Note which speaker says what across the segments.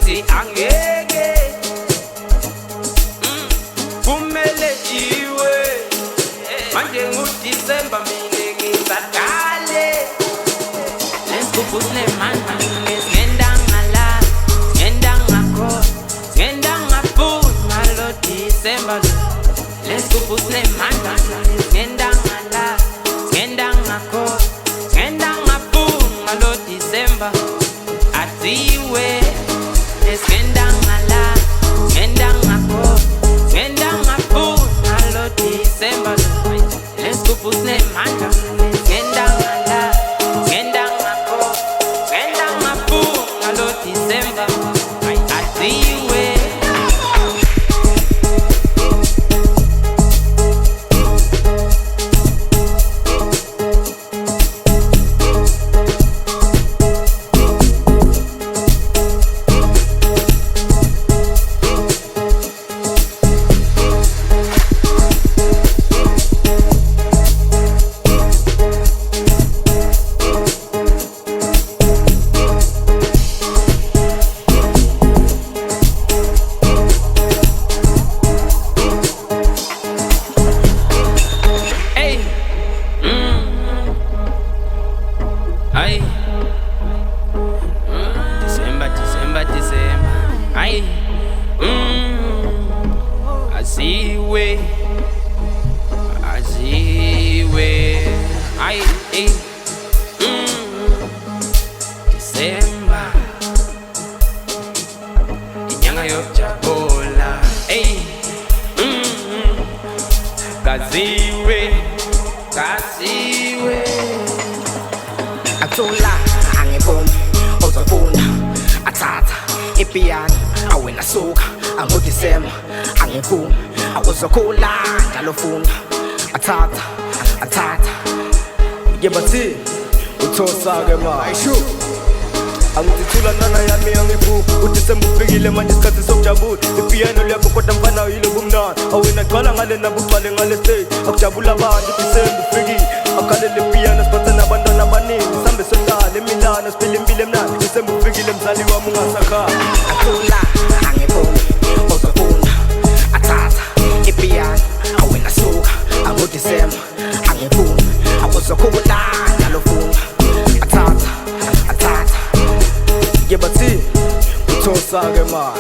Speaker 1: ngathi angeke kumele iwe manje nguDisemba mina ngizadale lesikupusile manje ngenda ngala ngenda ngakho ngenda ngaphuza lo Disemba lesikupusile manje ngenda ngala ngenda ngakho ngenda ngaphuza lo Disemba atiwe ngenda ngala ngenda ngakho ngenda ngaphuza lo Disemba lesikupusile manje ngenda ngala ngenda ngakho ngenda ngaphuza lo Disemba atiwe Ay, December, ay, aziwe, ay, December, inyanga yokujabula, ay, kaziwe.
Speaker 2: Atula angiboni uzofuna athatha ipiano awena suka angoDisemba angifuni akuzokhula njalo funa athatha
Speaker 3: yebathi uthosa ke ma ayisho angithula nana yami angifu uDisemba ufikile manje isikhathi sokujabula ipiano liyakho kodwa mfana yilo kumnandi awena gcwala ngale nabugcwale ngale stage akujabula abantu Disemba ufikile akhalele piano siphatha nabantwana abaningi sambe sondale Milano siphila impilo emnandi Disemba ufikile mzali wami ungasakhala
Speaker 2: atula angiboni uzofuna athatha ipiano awena suka angoDisemba angifuni akuzokhula njalo funa athatha
Speaker 3: yebathi uthosa ke ma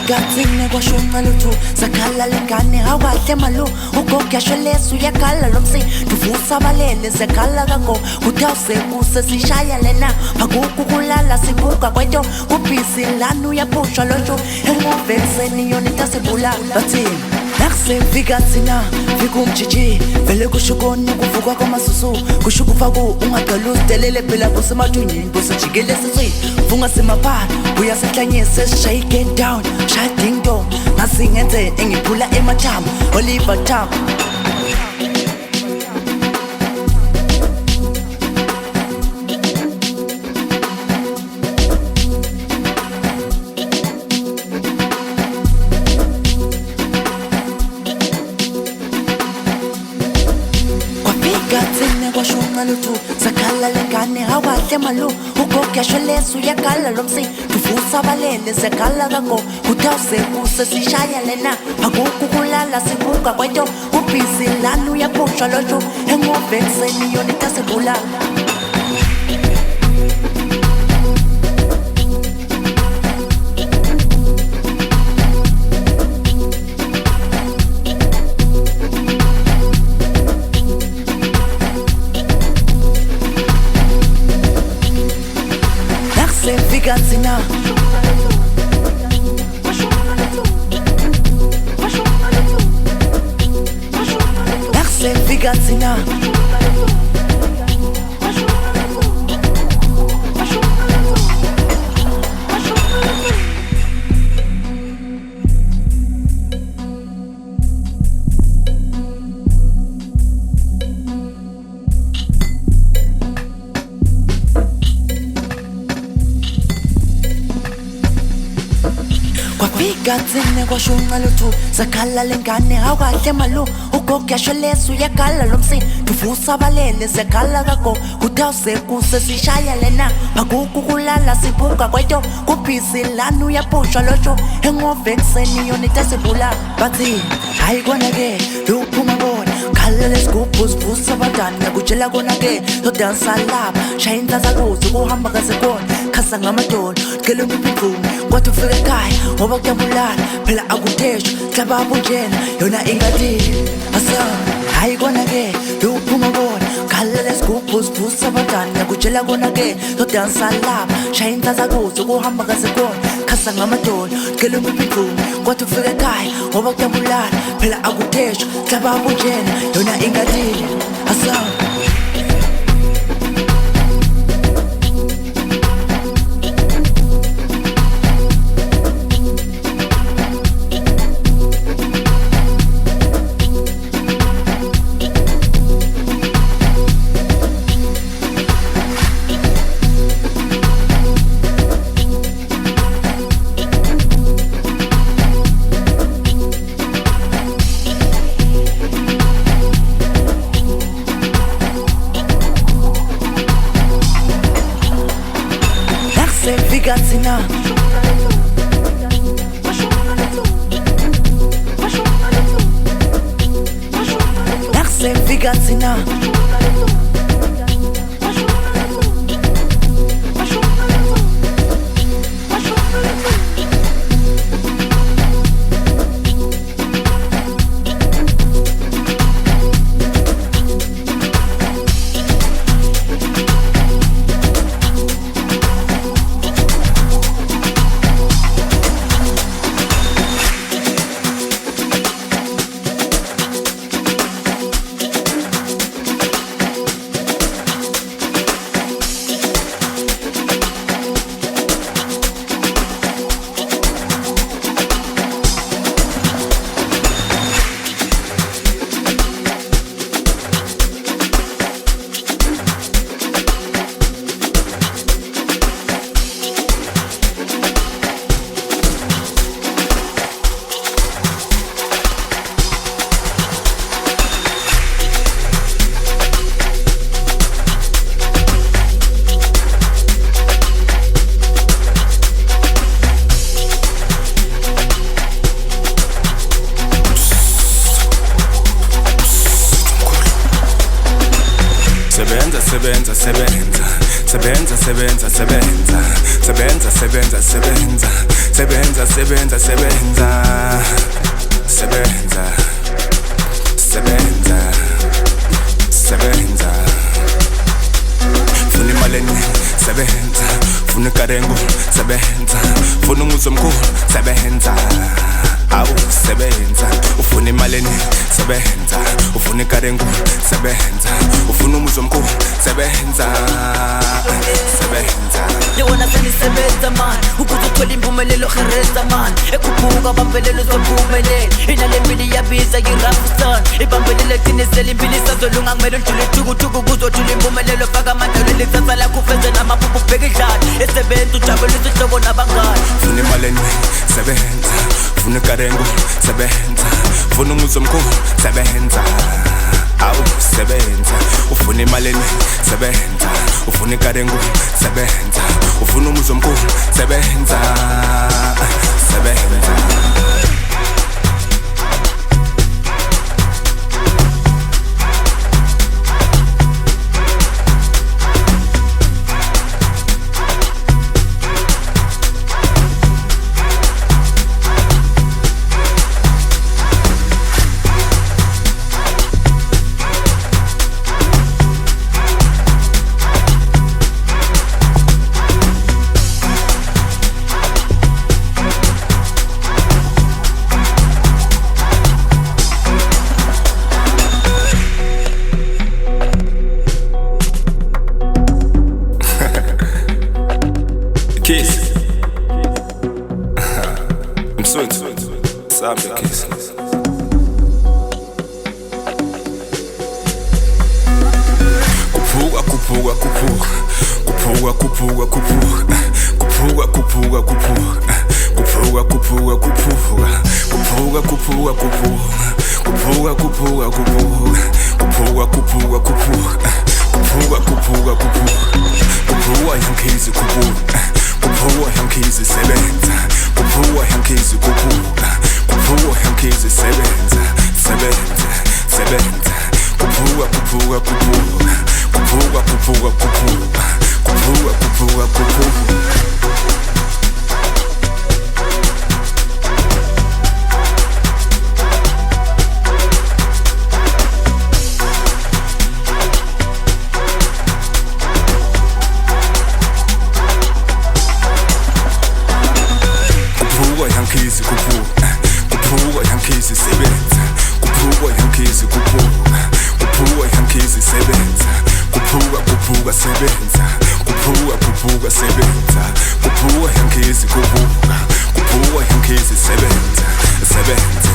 Speaker 4: Gatsine kwashonqa lutho sakhala lengane awahle malu ugogyasho lesu yakhala lomsi tuvusa balele zakhala kako uthawuse kusesishaya lena akukulala sibuka kwento ubisi lana uyaphusha lonto engovenseni yona itasebula bathi nakusefika thina fika umjiji vele kushukona kuvuka kwamasusu kushukufa ku ungaqala usidelele phela kusemajunyini kusijikele sisi funga semapha uyasehlanyise shake it down shake singenzeni engiphula emathambo Oliver Tambo kwashunqa lutho sakhala lengane awahle malu ugogesho lesu yakhala lomsi tuvusa balele sekhala kako utawuse kuse sishaya lena akuku kulala sibuka kweto ubhizi lana uyaphusha lojo engovekseni yona itasebula Gatsina Merci Figatina Gatsine kwashunqa lutho sakhala lengane awahle malu ugogesho lesu yakhala lomsi tuvusa balele sekhala kako utawuse kuse sishaya lena akuku kulala sibuka kweto kubhizi lana uyaphusha lojo engovekseni yona itasebula bathi hayi kona ke luphuma bona khala lesigubhu sivusa badani ngakutshela kona ke yodansa lapha shaya inhlanhla kuze kuhamba kasekona khasa ngamadolo kele ngiphiphumi kwathi ufike ekhaya ngoba kuyabulala phela akuteshwa hlaba abunjena yona ingadini asa hayi kona ke luphuma bona khala lesigubhu sivusa badani ngakutshela kona ke yodansa lapha shaya inhlanhla kuze kuhamba kasekona khasa ngamadolo kele ngiphiphumi kwathi ufike ekhaya ngoba kuyabulala phela akuteshwa hlaba abunjena yona ingadini asa Gatsina Merci Figatsina Funa karengu sebenza, funa umuzi omkhulu sebenza, awu sebenza.
Speaker 5: ufuna imali sebenza, ufuna ikari enkulu sebenza, ufuna umuzi omkhulu sebenza, sebenza.
Speaker 4: Yewona senisebenza man, ukuze uthole impumelelo gereza man. Ekhuphuka bambelelo uzophumelela, inale mpilo iyabiza yirafustan. Ibambelele thinisela impilo isazolunga, kumele ujule thukuthuk ukuze uthole impumelelo. Faka amandla lelisasa lakho ufeze namaphupho ubheke idlala. Esebenza ujabulisa ihlobo nabangani.
Speaker 5: Ufuna imali sebenza, ufuna ikari enkulu sebenza, ufuna umuzi omkhulu sebenza, awu sebenza. Ufuna imali sebenza, ufuna ikari enkulu sebenza, ufuna umuzi omkhulu sebenza, sebenza. Kiss. I'm sweet. Sambe kiss. Kuphuka, kuphuka, kuphuka. Kuphuka, kuphuka, kuphuka. Kuphuka, kuphuka, kuphuka. Kuphuka, kuphuka, kuphuka. Kuphuka, kuphuka, kuphuka. Kuphuka, kuphuka, kuphuka. Kuphuka, kuphuka, kuphuka. Kuphuka, kuphuka, kuphuka. Kuphuka yankizi kuphuka. Kuphuka yankizi sebenza. Kuphuka yankizi kuphuka. Kuphuka yankizi sebenza. Sebenza, sebenza. Kuphuka, kuphuka, kuphuka. Kuphuka, kuphuka, kuphuka. Kuphuka, kuphuka, kuphuka. Yankizi kuphuka, kuphuka yankizi sebenza, kuphuka yankizi kuphuka, kuphuka yankizi sebenza, kuphuka, kuphuka sebenza, kuphuka, kuphuka sebenza, kuphuka yankizi kuphuka, kuphuka yankizi sebenza, sebenza.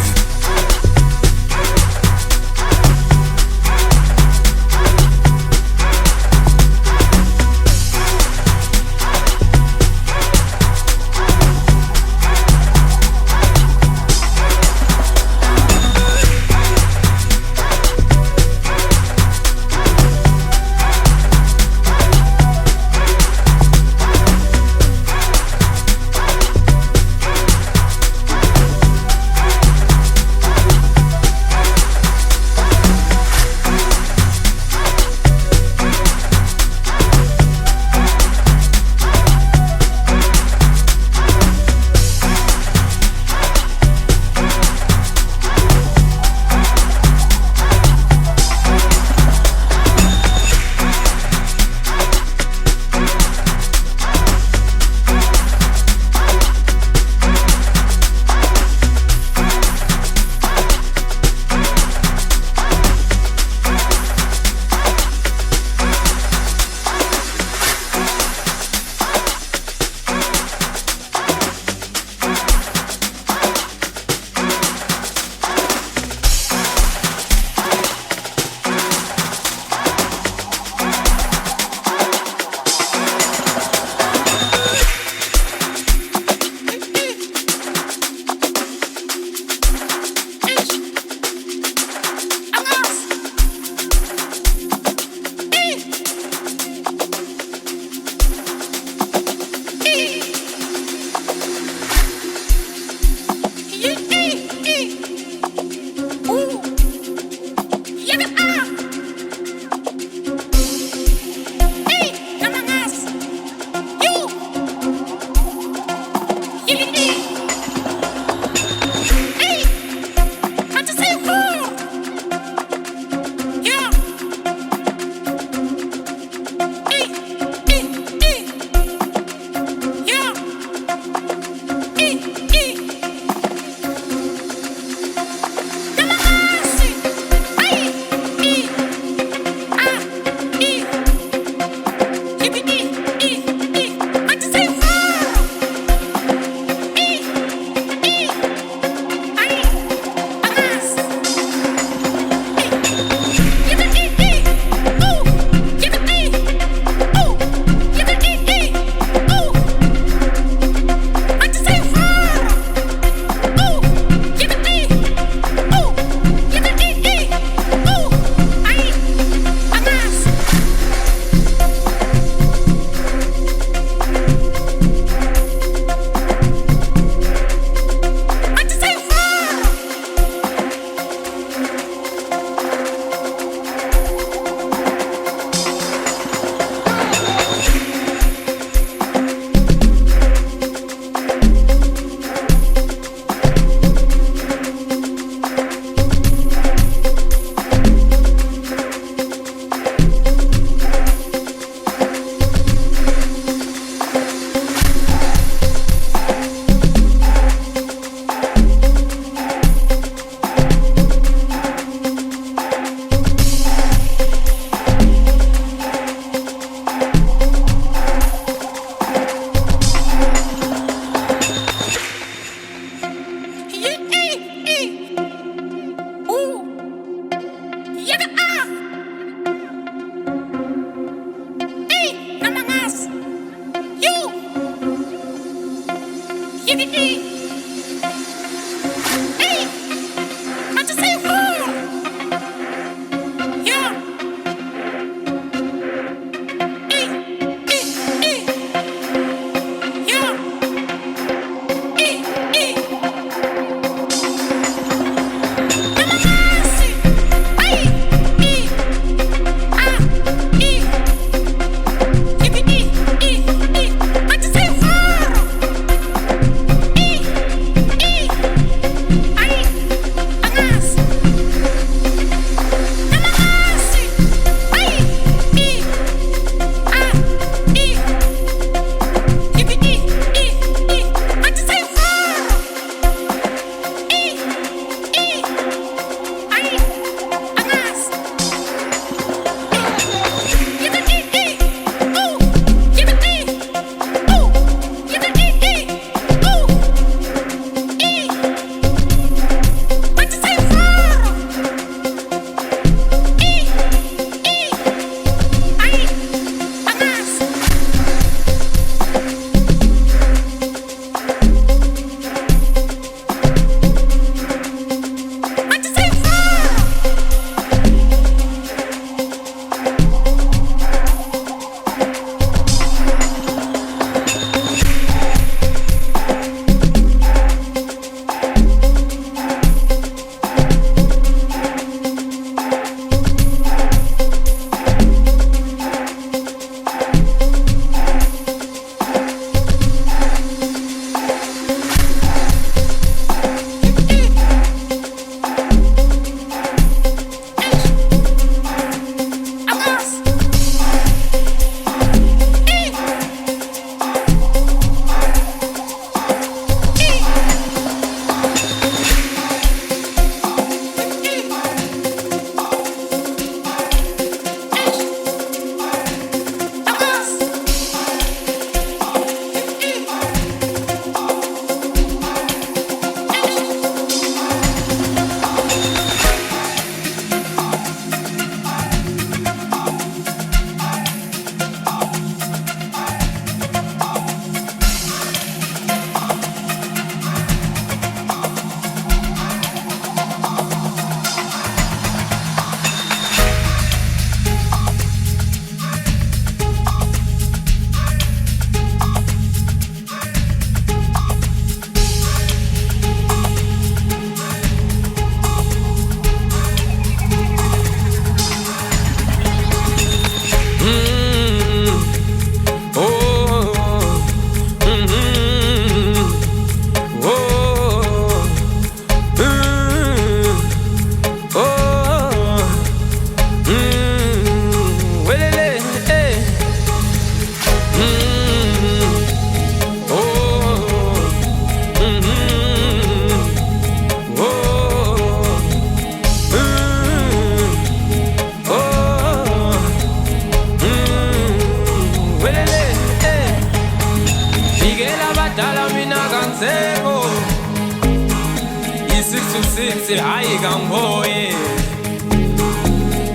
Speaker 1: i-626 hayi kangihoye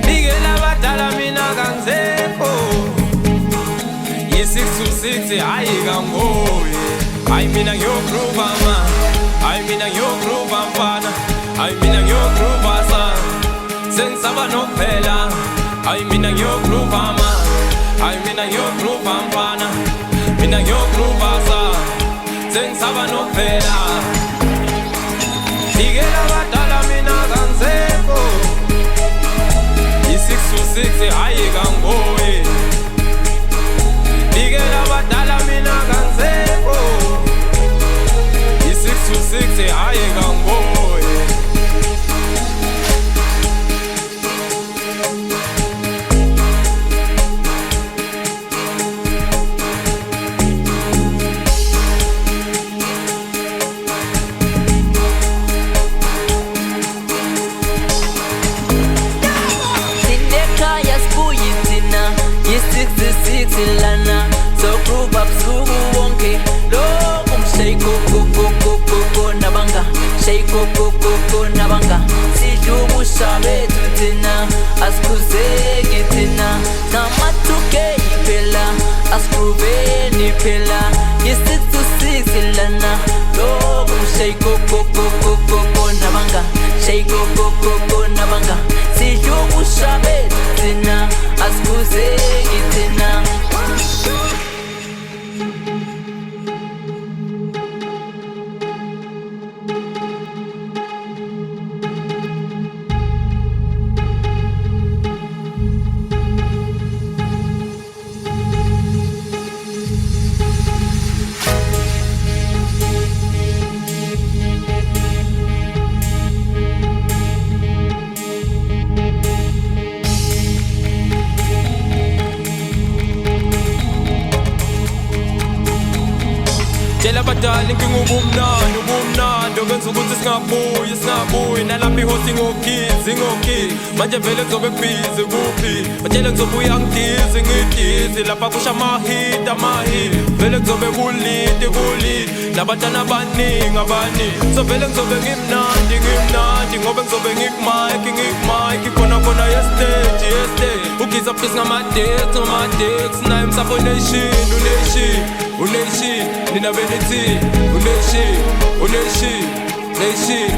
Speaker 1: bikela abadala mina kangisekho i-626 hayi kangihoye hayi mina ngiyogroova ma hayi mina ngiyogroova mfana hayi mina ngiyogroova sana sengisaba nokuphela hayi mina ngiyogroova ma hayi mina ngiyogroova mfana mina ngiyogroova sana sengisaba nokuphela bikela abadala mina kangisekho i-626 hayi kangihoye bikela abadala mina kangisekho i-626 hayi kangihoye
Speaker 6: lana so group up suku wonke lokhu mshake go nabanga shake go nabanga sidlubusha bethu thina asikhuzeki thina namatuke iphela asigruveni phela i-626 lana lokhu mshake go nabanga shake go nabanga sidlubusha bethu thina asikhuzeki thina
Speaker 1: tshela abadala inkinga ubumnandi okwenza ukuthi singabuyi nalapha ihosi ngokhizi manje vele kuzobe kubhizi kuphi batshele kuzobuya ngidizi lapha kusha amahit vele kuzobe kulidi nabatana abaningi so vele kuzobe ngimnandi ngobe ngizobe ngikmike khona yestage ugiza please ngama-dex naye msapho unation nina benithi unation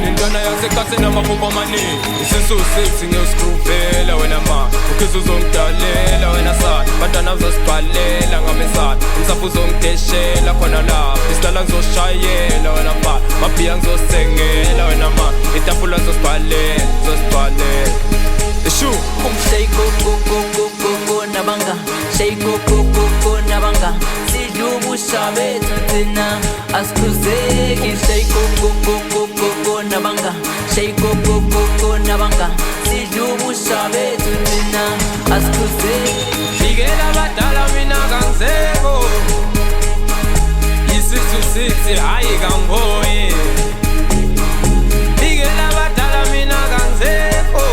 Speaker 1: nintwana yasekhase namaphupa amaningi i-626 ngiyosigruvela wena ma ukhiza uzongidalela wena sana bantwana uzosibhalela ngamesana umsapho uzongideshela khona lapho isidala ngizoshayela wena mfana mabhiya ngizosengela wena ma itafula zosibhalela eshu
Speaker 6: shake go nabanga shake go nabanga sidlubusha bethu thina asikhuzeki shake go nabanga shake go nabanga sidlubusha bethu thina asikhuzeki
Speaker 1: bikela abadala mina kangisekho i-626 hayi kangihoye bikela abadala mina kangisekho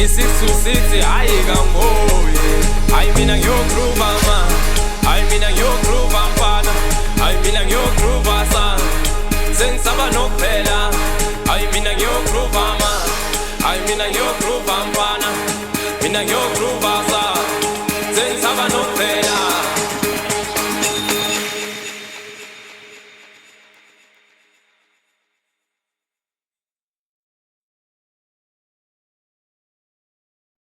Speaker 1: i-626 hayi kangihoye hayi mina ngiyogroova ma hayi mina ngiyogroova mfana hayi mina ngiyogroova sana sengisaba nokuphela hayi mina ngiyogroova ma hayi mina ngiyogroova mfana mina ngiyogroova